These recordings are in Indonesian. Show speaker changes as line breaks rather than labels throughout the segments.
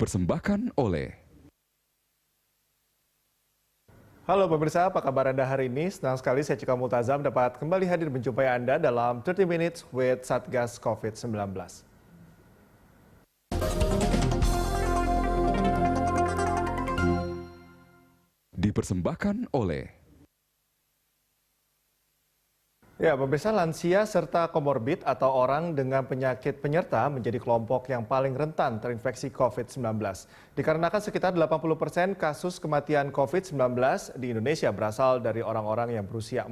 Dipersembahkan oleh...
Halo pemirsa, apa kabar Anda hari ini? Senang sekali saya Cika Multazam dapat kembali hadir menjumpai Anda dalam 30 Minutes with Satgas COVID-19.
Dipersembahkan oleh...
Ya, pemirsa, lansia serta komorbid atau orang dengan penyakit penyerta menjadi kelompok yang paling rentan terinfeksi COVID-19. Dikarenakan sekitar 80% kasus kematian COVID-19 di Indonesia berasal dari orang-orang yang berusia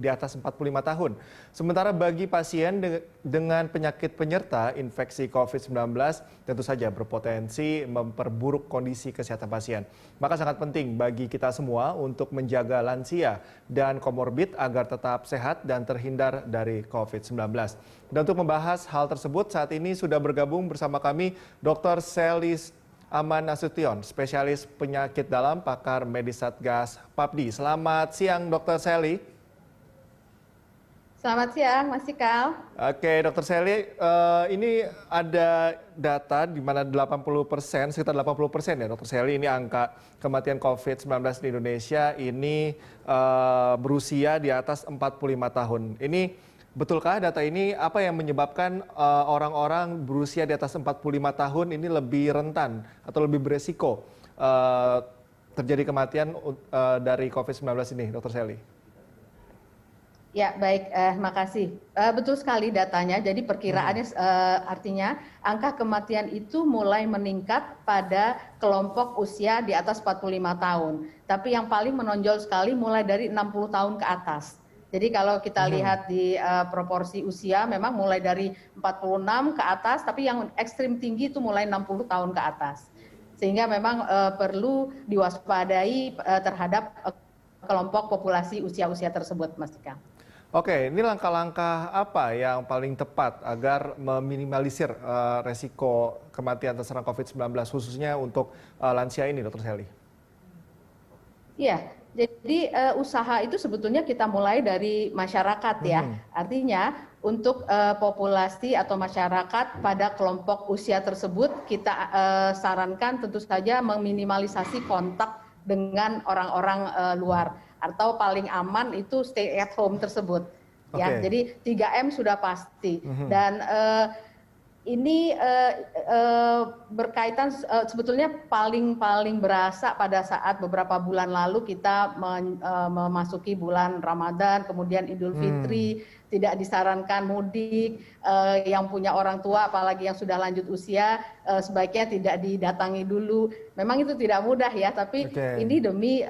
di atas 45 tahun. Sementara bagi pasien dengan penyakit penyerta, infeksi COVID-19 tentu saja berpotensi memperburuk kondisi kesehatan pasien. Maka sangat penting bagi kita semua untuk menjaga lansia dan komorbid agar tetap sehat dan terhindar dari COVID-19. Dan untuk membahas hal tersebut, saat ini sudah bergabung bersama kami Dr. Selis Aman Nasution, spesialis penyakit dalam, pakar medis Satgas PAPDI. Selamat siang, Dr. Seli.
Selamat siang, Mas Cikal.
Oke, Dr. Seli, ini ada data di mana 80%, sekitar 80% ya, Dr. Seli, ini angka kematian COVID-19 di Indonesia ini berusia di atas 45 tahun. Ini betulkah data ini? Apa yang menyebabkan orang-orang berusia di atas 45 tahun ini lebih rentan atau lebih beresiko terjadi kematian dari COVID-19 ini, Dr. Seli?
Ya, baik, makasih. Betul sekali datanya, jadi perkiraannya artinya angka kematian itu mulai meningkat pada kelompok usia di atas 45 tahun. Tapi yang paling menonjol sekali mulai dari 60 tahun ke atas. Jadi kalau kita lihat di proporsi usia memang mulai dari 46 ke atas, tapi yang ekstrim tinggi itu mulai 60 tahun ke atas. Sehingga memang perlu diwaspadai terhadap kelompok populasi usia-usia tersebut, Mas Dika.
Oke, ini langkah-langkah apa yang paling tepat agar meminimalisir resiko kematian terserang COVID-19 khususnya untuk lansia ini, Dr. Seli?
Iya, jadi usaha itu sebetulnya kita mulai dari masyarakat ya. Artinya untuk populasi atau masyarakat pada kelompok usia tersebut kita sarankan tentu saja meminimalisasi kontak dengan orang-orang luar. Atau paling aman itu stay at home tersebut. Ya, jadi 3M sudah pasti. Dan ini berkaitan sebetulnya paling berasa pada saat beberapa bulan lalu kita memasuki bulan Ramadan, kemudian Idul Fitri, tidak disarankan mudik, yang punya orang tua apalagi yang sudah lanjut usia sebaiknya tidak didatangi dulu. Memang itu tidak mudah ya, tapi ini demi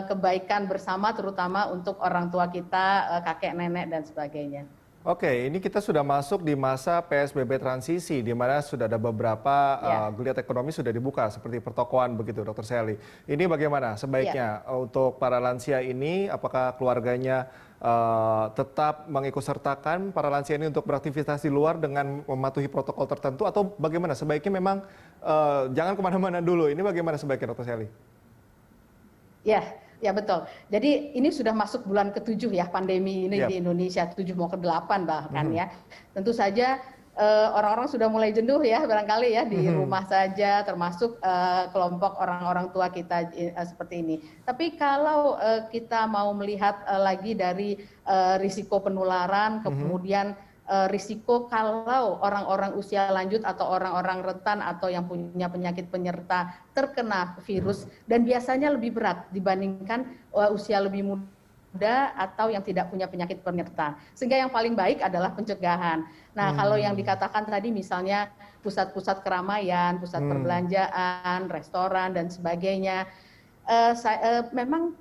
kebaikan bersama terutama untuk orang tua kita, kakek nenek dan sebagainya.
Oke, ini kita sudah masuk di masa PSBB transisi, di mana sudah ada beberapa geliat ekonomi sudah dibuka, seperti pertokoan begitu, Dr. Seli. Ini bagaimana sebaiknya untuk para lansia ini, apakah keluarganya tetap mengikutsertakan para lansia ini untuk beraktivitas di luar dengan mematuhi protokol tertentu, atau bagaimana? Sebaiknya memang jangan kemana-mana dulu. Ini bagaimana sebaiknya, Dr. Seli?
Ya betul. Jadi ini sudah masuk bulan ke-7 ya pandemi ini di Indonesia, 7 mau ke-8 bahkan ya. Tentu saja orang-orang sudah mulai jenuh ya barangkali ya di rumah saja, termasuk kelompok orang-orang tua kita seperti ini. Tapi kalau kita mau melihat lagi dari risiko penularan, kemudian risiko kalau orang-orang usia lanjut atau orang-orang rentan atau yang punya penyakit penyerta terkena virus dan biasanya lebih berat dibandingkan usia lebih muda atau yang tidak punya penyakit penyerta. Sehingga yang paling baik adalah pencegahan. Nah, kalau yang dikatakan tadi misalnya pusat-pusat keramaian, pusat perbelanjaan, restoran dan sebagainya, memang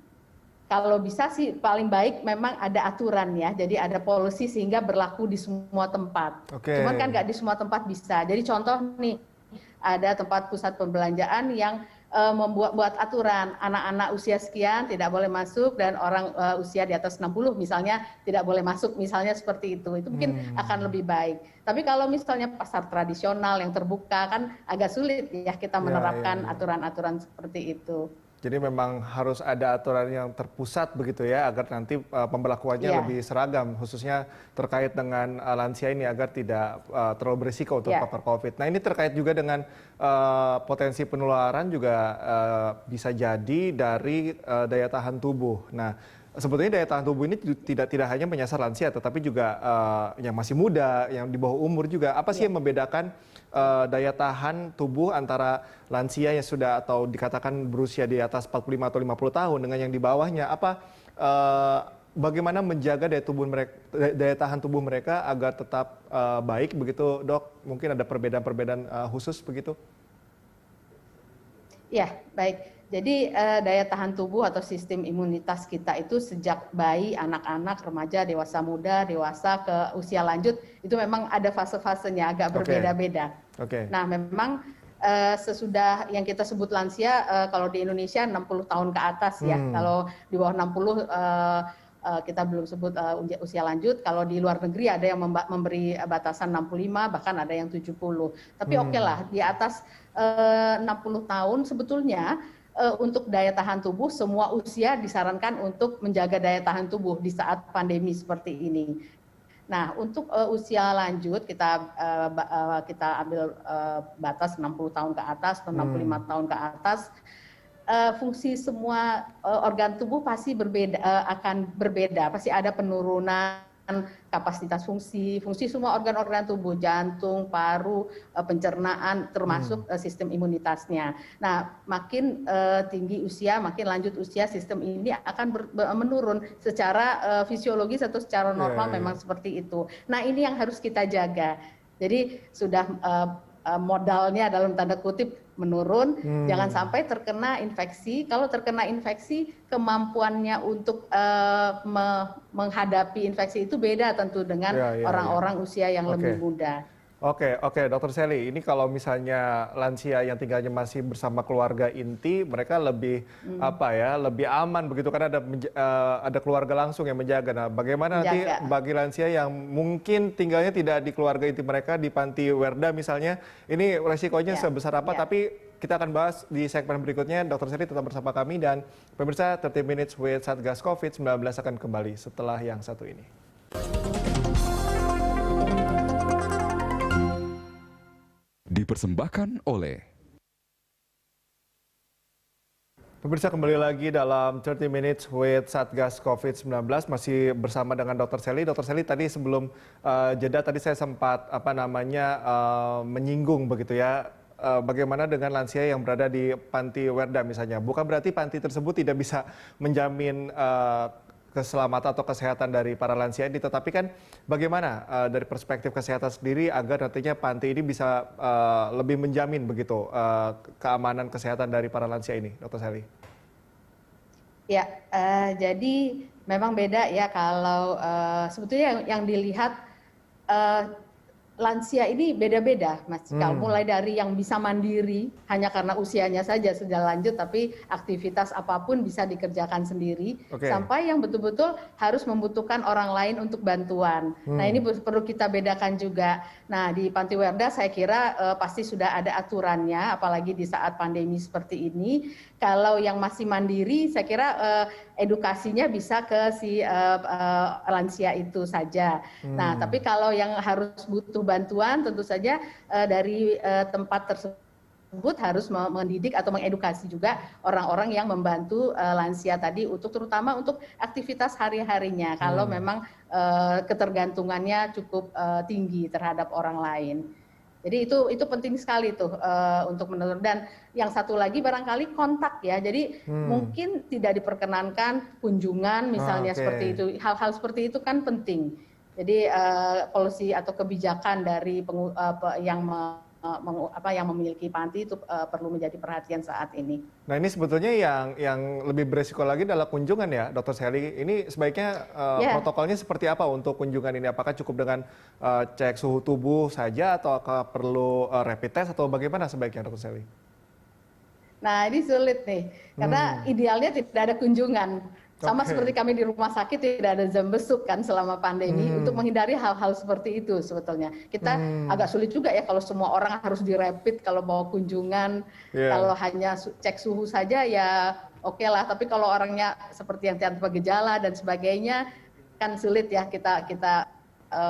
kalau bisa sih paling baik memang ada aturan ya, jadi ada policy sehingga berlaku di semua tempat. Cuman kan nggak di semua tempat bisa. Jadi contoh nih, ada tempat pusat perbelanjaan yang membuat aturan anak-anak usia sekian tidak boleh masuk dan orang usia di atas 60 misalnya tidak boleh masuk, misalnya seperti itu mungkin akan lebih baik. Tapi kalau misalnya pasar tradisional yang terbuka kan agak sulit ya kita menerapkan aturan-aturan seperti itu.
Jadi memang harus ada aturan yang terpusat begitu ya, agar nanti pemberlakuannya
Iya,
lebih seragam, khususnya terkait dengan lansia ini agar tidak terlalu berisiko untuk
iya.
terpapar COVID. Nah ini terkait juga dengan potensi penularan juga bisa jadi dari daya tahan tubuh. Nah sebetulnya daya tahan tubuh ini tidak hanya menyasar lansia, tetapi juga yang masih muda, yang di bawah umur juga. Apa sih
Iya.
yang membedakan daya tahan tubuh antara lansia yang sudah atau dikatakan berusia di atas 45 atau 50 tahun dengan yang di bawahnya? Bagaimana menjaga daya tahan tubuh mereka agar tetap baik begitu, Dok? Mungkin ada perbedaan-perbedaan khusus begitu?
Ya, baik. Jadi daya tahan tubuh atau sistem imunitas kita itu sejak bayi, anak-anak, remaja, dewasa muda, dewasa ke usia lanjut itu memang ada fase-fasenya agak
Oke,
berbeda-beda.
oke.
Nah, memang sesudah yang kita sebut lansia kalau di Indonesia 60 tahun ke atas ya.
Hmm,
Kalau di bawah 60 kita belum sebut usia lanjut. Kalau di luar negeri ada yang memberi batasan 65 bahkan ada yang 70. Tapi oke
hmm.
lah di atas 60 tahun sebetulnya untuk daya tahan tubuh semua usia disarankan untuk menjaga daya tahan tubuh di saat pandemi seperti ini. Nah, untuk usia lanjut kita ambil batas 60 tahun ke atas atau 65 tahun ke atas, fungsi semua organ tubuh pasti akan berbeda, pasti ada penurunan kapasitas fungsi semua organ-organ tubuh, jantung, paru, pencernaan, termasuk sistem imunitasnya. Nah, makin tinggi usia, makin lanjut usia, sistem ini akan menurun secara fisiologis atau secara
Iya,
normal
iya, iya.
memang seperti itu. Nah, ini yang harus kita jaga. Jadi sudah modalnya dalam tanda kutip menurun, jangan sampai terkena infeksi. Kalau terkena infeksi, kemampuannya untuk menghadapi infeksi itu beda tentu dengan
Iya, iya, iya.
orang-orang usia yang lebih
Oke.
muda.
Oke, oke, Dokter Sally. Ini kalau misalnya lansia yang tinggalnya masih bersama keluarga inti, mereka lebih apa ya, lebih aman begitu kan ada keluarga langsung yang menjaga. Nah, bagaimana nanti
Menjaga.
bagi lansia yang mungkin tinggalnya tidak di keluarga inti mereka di panti Werda misalnya, ini resikonya
Ya,
sebesar apa?
ya.
Tapi kita akan bahas di segmen berikutnya. Dokter Sally tetap bersama kami dan pemirsa 30 Minutes with Satgas COVID-19 akan kembali setelah yang satu ini.
Dipersembahkan oleh
Pemirsa kembali lagi dalam 30 Minutes with Satgas COVID-19 masih bersama dengan Dr. Sally. Dr. Sally tadi sebelum jeda tadi saya sempat menyinggung begitu ya bagaimana dengan lansia yang berada di panti Werda misalnya. Bukan berarti panti tersebut tidak bisa menjamin keselamatan atau kesehatan dari para lansia ini, tetapi kan bagaimana dari perspektif kesehatan sendiri agar nantinya panti ini bisa lebih menjamin begitu keamanan kesehatan dari para lansia ini, Dr. Sally?
Ya, jadi memang beda ya kalau sebetulnya yang dilihat lansia ini beda-beda, Mas. Kalau mulai dari yang bisa mandiri hanya karena usianya saja sudah lanjut, tapi aktivitas apapun bisa dikerjakan sendiri,
Oke.
sampai yang betul-betul harus membutuhkan orang lain untuk bantuan. Nah, ini perlu kita bedakan juga. Nah, di Panti Werda saya kira pasti sudah ada aturannya, apalagi di saat pandemi seperti ini. Kalau yang masih mandiri, saya kira edukasinya bisa ke si lansia itu saja. Nah, tapi kalau yang harus butuh bantuan, tentu saja dari tempat tersebut harus mendidik atau mengedukasi juga orang-orang yang membantu lansia tadi terutama untuk aktivitas hari-harinya. Kalau memang ketergantungannya cukup tinggi terhadap orang lain. Jadi itu penting sekali tuh untuk menurun. Dan yang satu lagi barangkali kontak ya. Jadi mungkin tidak diperkenankan kunjungan misalnya seperti itu. Hal-hal seperti itu kan penting. Jadi polisi atau kebijakan dari yang memiliki panti itu perlu menjadi perhatian saat ini.
Nah ini sebetulnya yang lebih beresiko lagi adalah kunjungan ya, Dr. Sally. Ini sebaiknya protokolnya seperti apa untuk kunjungan ini? Apakah cukup dengan cek suhu tubuh saja atau perlu rapid test atau bagaimana sebaiknya, Dr. Sally?
Nah ini sulit nih, karena idealnya tidak ada kunjungan. Sama
Oke.
seperti kami di rumah sakit tidak ada jam besuk kan selama pandemi untuk menghindari hal-hal seperti itu sebetulnya. Kita agak sulit juga ya kalau semua orang harus dirapid kalau mau kunjungan,
Iya.
kalau hanya cek suhu saja ya oke lah. Tapi kalau orangnya seperti yang tanpa gejala dan sebagainya kan sulit ya kita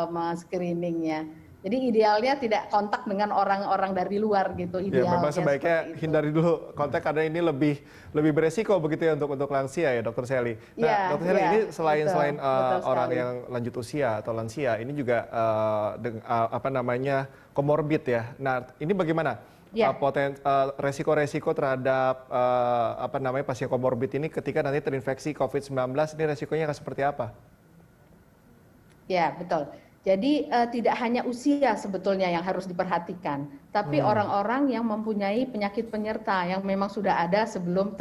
men-screeningnya. Jadi idealnya tidak kontak dengan orang-orang dari luar gitu
Ya, memang
idealnya
sebaiknya
seperti itu.
hindari dulu kontak karena ini lebih beresiko begitu ya untuk lansia ya, Dokter Sally.
Iya,
Nah, Dokter Sally
iya,
ini selain
betul,
selain
betul
orang
sekali.
yang lanjut usia atau lansia, ini juga apa namanya komorbid ya. Nah, ini bagaimana
Ya.
resiko-resiko terhadap apa namanya pasien komorbid ini ketika nanti terinfeksi COVID-19 ini resikonya akan seperti apa?
Ya, betul. Jadi tidak hanya usia sebetulnya yang harus diperhatikan, tapi orang-orang yang mempunyai penyakit penyerta yang memang sudah ada sebelum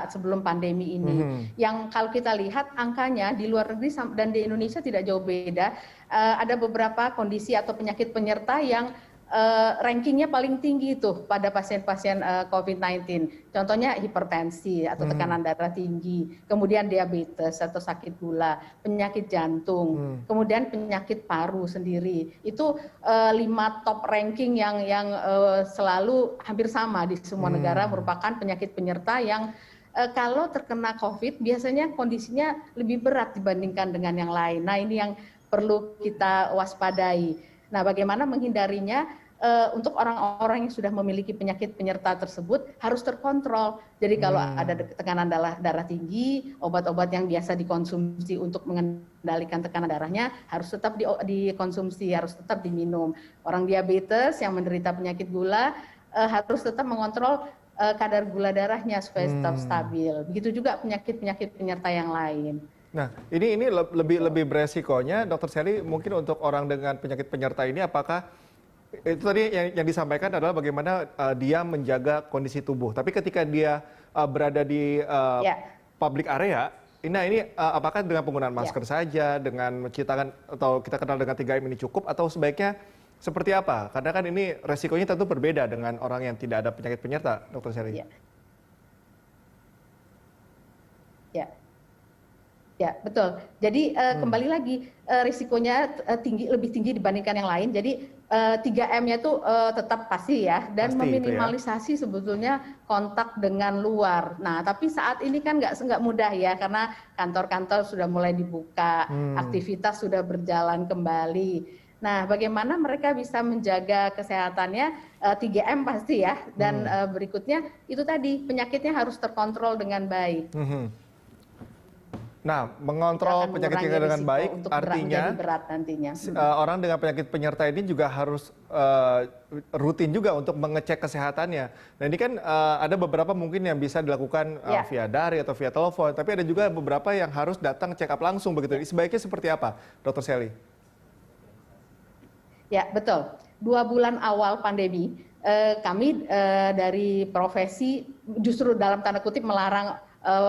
sebelum pandemi ini. Yang kalau kita lihat angkanya di luar negeri dan di Indonesia tidak jauh beda, ada beberapa kondisi atau penyakit penyerta yang rankingnya paling tinggi tuh pada pasien-pasien COVID-19. Contohnya hipertensi atau tekanan darah tinggi, kemudian diabetes atau sakit gula, penyakit jantung, kemudian penyakit paru sendiri. Itu 5 top ranking yang selalu hampir sama di semua negara merupakan penyakit penyerta yang kalau terkena COVID biasanya kondisinya lebih berat dibandingkan dengan yang lain. Nah, ini yang perlu kita waspadai. Nah, bagaimana menghindarinya? Untuk orang-orang yang sudah memiliki penyakit penyerta tersebut harus terkontrol. Jadi kalau ada tekanan darah tinggi, obat-obat yang biasa dikonsumsi untuk mengendalikan tekanan darahnya harus tetap dikonsumsi, harus tetap diminum. Orang diabetes yang menderita penyakit gula harus tetap mengontrol kadar gula darahnya supaya tetap stabil. Begitu juga penyakit-penyakit penyerta yang lain.
Nah, ini lebih beresikonya, Dokter Sally, mungkin untuk orang dengan penyakit penyerta ini apakah itu tadi yang disampaikan adalah bagaimana dia menjaga kondisi tubuh. Tapi ketika dia berada di
Ya,
public area, ini apakah dengan penggunaan
ya.
masker saja, dengan mencuci tangan atau kita kenal dengan 3M ini cukup atau sebaiknya seperti apa? Karena kan ini resikonya tentu berbeda dengan orang yang tidak ada penyakit penyerta, Dokter Sally.
Ya, ya. Ya, betul. Jadi kembali lagi risikonya lebih tinggi dibandingkan yang lain. Jadi 3M-nya itu tetap pasti ya, dan
Pasti itu ya.
meminimalisasi sebetulnya kontak dengan luar. Nah, tapi saat ini kan nggak mudah ya, karena kantor-kantor sudah mulai dibuka, aktivitas sudah berjalan kembali. Nah, bagaimana mereka bisa menjaga kesehatannya? 3M pasti ya, dan berikutnya itu tadi penyakitnya harus terkontrol dengan baik.
Nah, mengontrol penyakitnya dengan baik artinya
berat nantinya.
Orang dengan penyakit penyerta ini juga harus rutin juga untuk mengecek kesehatannya. Nah, ini kan ada beberapa mungkin yang bisa dilakukan via daring atau via telepon, tapi ada juga beberapa yang harus datang check up langsung begitu. Ini sebaiknya seperti apa, Dokter Sally?
Ya, betul. 2 bulan awal pandemi, kami dari profesi justru dalam tanda kutip melarang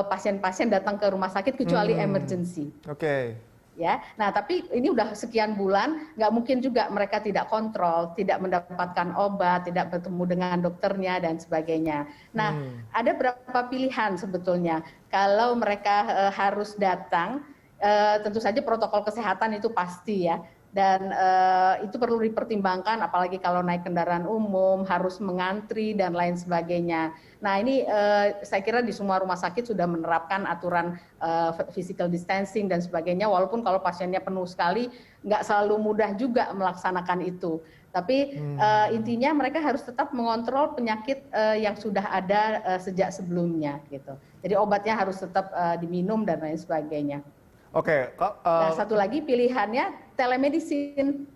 pasien-pasien datang ke rumah sakit kecuali emergency.
Oke.
Ya, nah tapi ini udah sekian bulan, nggak mungkin juga mereka tidak kontrol, tidak mendapatkan obat, tidak bertemu dengan dokternya dan sebagainya. Nah, ada berapa pilihan sebetulnya. Kalau mereka harus datang, tentu saja protokol kesehatan itu pasti ya. Dan itu perlu dipertimbangkan, apalagi kalau naik kendaraan umum, harus mengantri dan lain sebagainya. Nah, ini saya kira di semua rumah sakit sudah menerapkan aturan physical distancing dan sebagainya, walaupun kalau pasiennya penuh sekali, nggak selalu mudah juga melaksanakan itu. Tapi intinya mereka harus tetap mengontrol penyakit yang sudah ada sejak sebelumnya, gitu. Jadi obatnya harus tetap diminum dan lain sebagainya.
Oke.
Nah, satu lagi pilihannya telemedicine.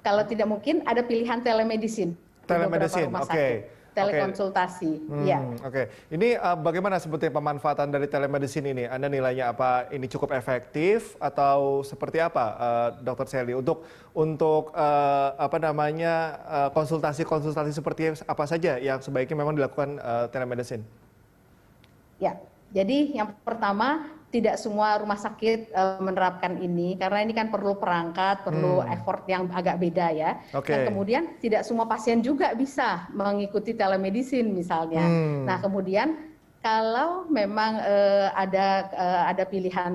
Kalau tidak mungkin ada pilihan telemedicine.
Telemedicine, oke.
Telekonsultasi, ya.
Oke. Ini bagaimana sebetulnya pemanfaatan dari telemedicine ini? Anda nilainya apa? Ini cukup efektif atau seperti apa, Dokter Sally? Untuk apa namanya konsultasi-konsultasi seperti apa saja yang sebaiknya memang dilakukan telemedicine?
Ya. Jadi yang pertama, tidak semua rumah sakit menerapkan ini karena ini kan perlu perangkat, perlu effort yang agak beda ya.
Okay.
Dan kemudian tidak semua pasien juga bisa mengikuti telemedicine misalnya. Nah, kemudian kalau memang ada pilihan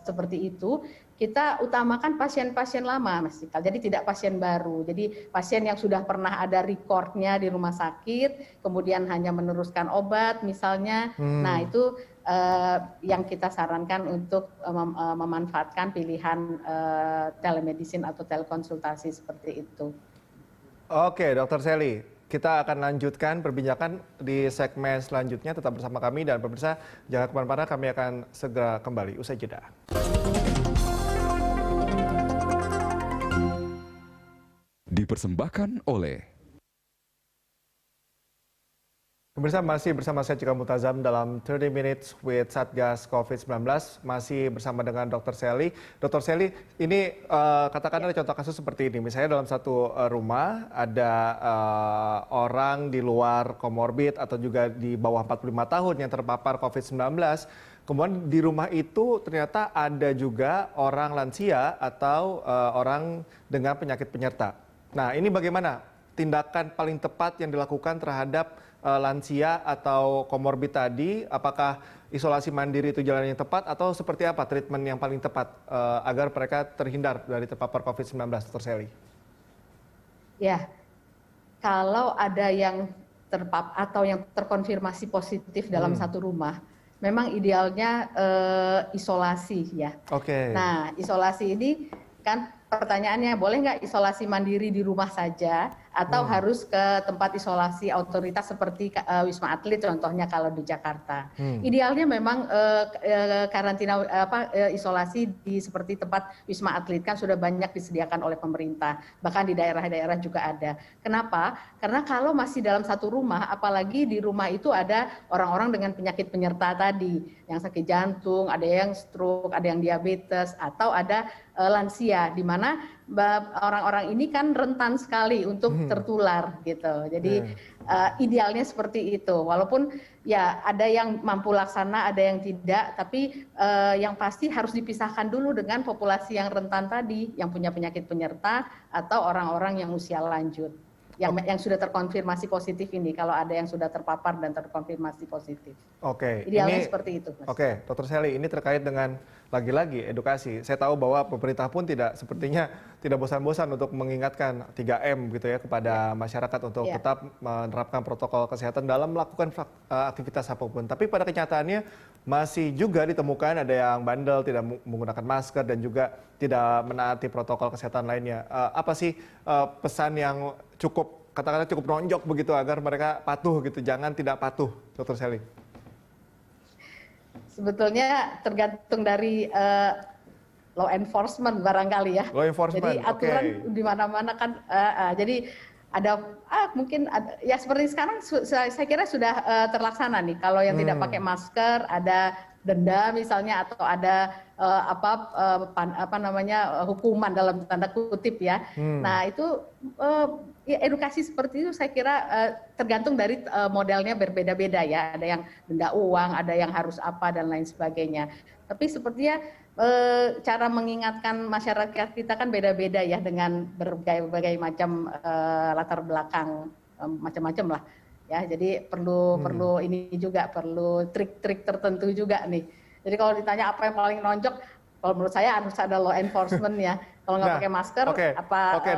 seperti itu, kita utamakan pasien-pasien lama, Mas Cikal. Jadi tidak pasien baru. Jadi pasien yang sudah pernah ada recordnya di rumah sakit, kemudian hanya meneruskan obat misalnya. Nah itu yang kita sarankan untuk memanfaatkan pilihan telemedicine atau telekonsultasi seperti itu.
Oke, Dr. Sally, kita akan lanjutkan perbincangan di segmen selanjutnya. Tetap bersama kami dan pemirsa jangan kemana-mana, kami akan segera kembali usai jeda.
Dipersembahkan oleh
Pemirsa masih bersama saya Cikal Mutazam dalam 30 Minutes with Satgas COVID-19. Masih bersama dengan Dr. Sally. Dr. Sally, ini katakan ada contoh kasus seperti ini. Misalnya dalam satu rumah ada orang di luar komorbid atau juga di bawah 45 tahun yang terpapar COVID-19. Kemudian di rumah itu ternyata ada juga orang lansia atau orang dengan penyakit penyerta. Nah, ini bagaimana tindakan paling tepat yang dilakukan terhadap lansia atau komorbid tadi? Apakah isolasi mandiri itu jalan yang tepat atau seperti apa treatment yang paling tepat agar mereka terhindar dari terpapar COVID-19, Dr. Sally?
Ya, kalau ada yang terpapar atau yang terkonfirmasi positif dalam satu rumah, memang idealnya isolasi ya.
Oke.
Nah, isolasi ini kan pertanyaannya, boleh nggak isolasi mandiri di rumah saja atau harus ke tempat isolasi otoritas seperti Wisma Atlet contohnya kalau di Jakarta. Idealnya memang karantina isolasi di seperti tempat Wisma Atlet kan sudah banyak disediakan oleh pemerintah, bahkan di daerah-daerah juga ada. Kenapa? Karena kalau masih dalam satu rumah, apalagi di rumah itu ada orang-orang dengan penyakit penyerta tadi, yang sakit jantung, ada yang stroke, ada yang diabetes, atau ada lansia, di mana orang-orang ini kan rentan sekali untuk tertular gitu. Jadi idealnya seperti itu. Walaupun ya ada yang mampu laksana, ada yang tidak, tapi yang pasti harus dipisahkan dulu dengan populasi yang rentan tadi, yang punya penyakit penyerta atau orang-orang yang usia lanjut. Yang sudah terkonfirmasi positif ini, kalau ada yang sudah terpapar dan terkonfirmasi positif.
Oke.
Idealnya seperti itu, Mas.
Oke, Dr. Sally, ini terkait dengan lagi-lagi edukasi. Saya tahu bahwa pemerintah pun sepertinya tidak bosan-bosan untuk mengingatkan 3M gitu ya kepada masyarakat untuk tetap menerapkan protokol kesehatan dalam melakukan aktivitas apapun. Tapi pada kenyataannya masih juga ditemukan ada yang bandel, tidak menggunakan masker dan juga tidak menaati protokol kesehatan lainnya. Apa sih pesan yang katakanlah cukup nonjok begitu agar mereka patuh gitu, jangan tidak patuh, Dr. Sally?
Sebetulnya tergantung dari law enforcement barangkali ya.
Law enforcement,
jadi aturan di mana-mana kan, jadi ada mungkin ya seperti sekarang saya kira sudah terlaksana nih. Kalau yang tidak pakai masker ada denda misalnya atau ada hukuman dalam tanda kutip ya. Nah itu ya, edukasi seperti itu saya kira tergantung dari modelnya berbeda-beda ya. Ada yang denda uang, ada yang harus apa dan lain sebagainya. Tapi sepertinya cara mengingatkan masyarakat kita kan beda-beda ya dengan berbagai macam latar belakang macam-macam lah. Ya, jadi perlu ini juga perlu trik-trik tertentu juga nih. Jadi kalau ditanya apa yang paling nonjok, kalau menurut saya harus ada law enforcement ya. Kalau nggak pakai masker,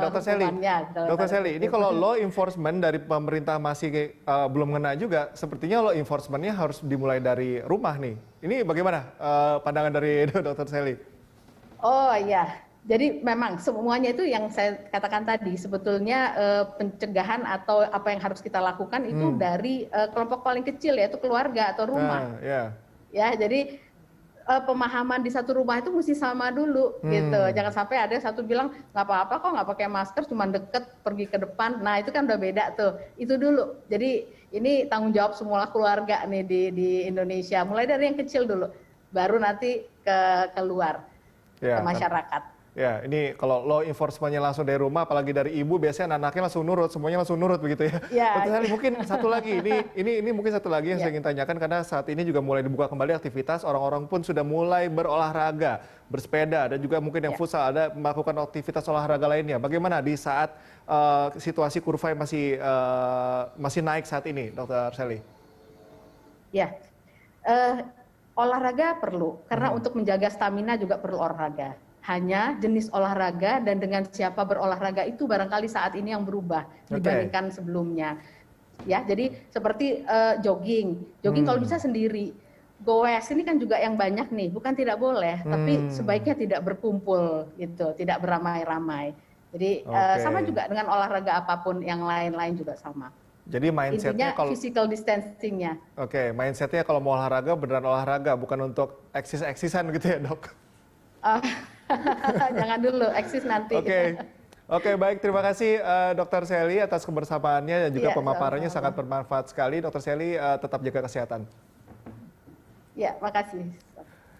Dr. Sally. Dr. Sally, ini kalau law enforcement dari pemerintah masih belum ngena juga, sepertinya law enforcementnya harus dimulai dari rumah nih. Ini bagaimana pandangan dari Dr. Sally?
Oh iya. Jadi memang semuanya itu yang saya katakan tadi, sebetulnya pencegahan atau apa yang harus kita lakukan itu dari kelompok paling kecil yaitu keluarga atau rumah. Ya, jadi pemahaman di satu rumah itu mesti sama dulu gitu. Jangan sampai ada satu bilang nggak apa-apa kok nggak pakai masker, cuma deket pergi ke depan. Nah itu kan udah beda tuh. Itu dulu. Jadi ini tanggung jawab semua keluarga nih di Indonesia. Mulai dari yang kecil dulu, baru nanti keluar ke masyarakat.
Ya, ini kalau law enforcement-nya langsung dari rumah, apalagi dari ibu, biasanya anak-anaknya langsung nurut, semuanya langsung nurut begitu ya. Dr. Sally, mungkin satu lagi, ini mungkin satu lagi yang saya ingin tanyakan karena saat ini juga mulai dibuka kembali aktivitas, orang-orang pun sudah mulai berolahraga, bersepeda, dan juga mungkin yang futsal, ada melakukan aktivitas olahraga lainnya. Bagaimana di saat situasi kurva yang masih naik saat ini, Dr. Sally?
Ya, olahraga perlu, karena untuk menjaga stamina juga perlu olahraga. Hanya jenis olahraga dan dengan siapa berolahraga itu barangkali saat ini yang berubah dibandingkan sebelumnya. Ya, jadi seperti jogging kalau bisa sendiri. Goes ini kan juga yang banyak nih, bukan tidak boleh, tapi sebaiknya tidak berkumpul gitu, tidak beramai-ramai. Jadi sama juga dengan olahraga apapun yang lain-lain juga sama.
Jadi mindsetnya
kalau physical distancing-nya.
Oke, mindsetnya kalau mau olahraga beneran olahraga, bukan untuk eksis-eksisan gitu ya, Dok?
Jangan dulu, eksis nanti.
Oke, baik. Terima kasih Dr. Sally atas kebersamaannya dan juga pemaparannya sangat bermanfaat sekali. Dr. Sally tetap jaga kesehatan.
Ya, makasih.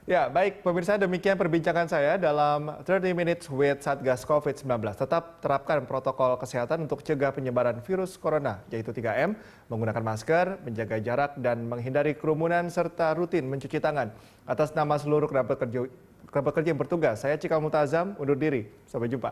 Ya, baik pemirsa, demikian perbincangan saya dalam 30 Minutes with Satgas COVID-19. Tetap terapkan protokol kesehatan untuk cegah penyebaran virus corona, yaitu 3M, menggunakan masker, menjaga jarak, dan menghindari kerumunan, serta rutin mencuci tangan. Atas nama seluruh kerabat kerja yang bertugas, saya Cikal Multazam, undur diri. Sampai jumpa.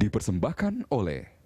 Dipersembahkan oleh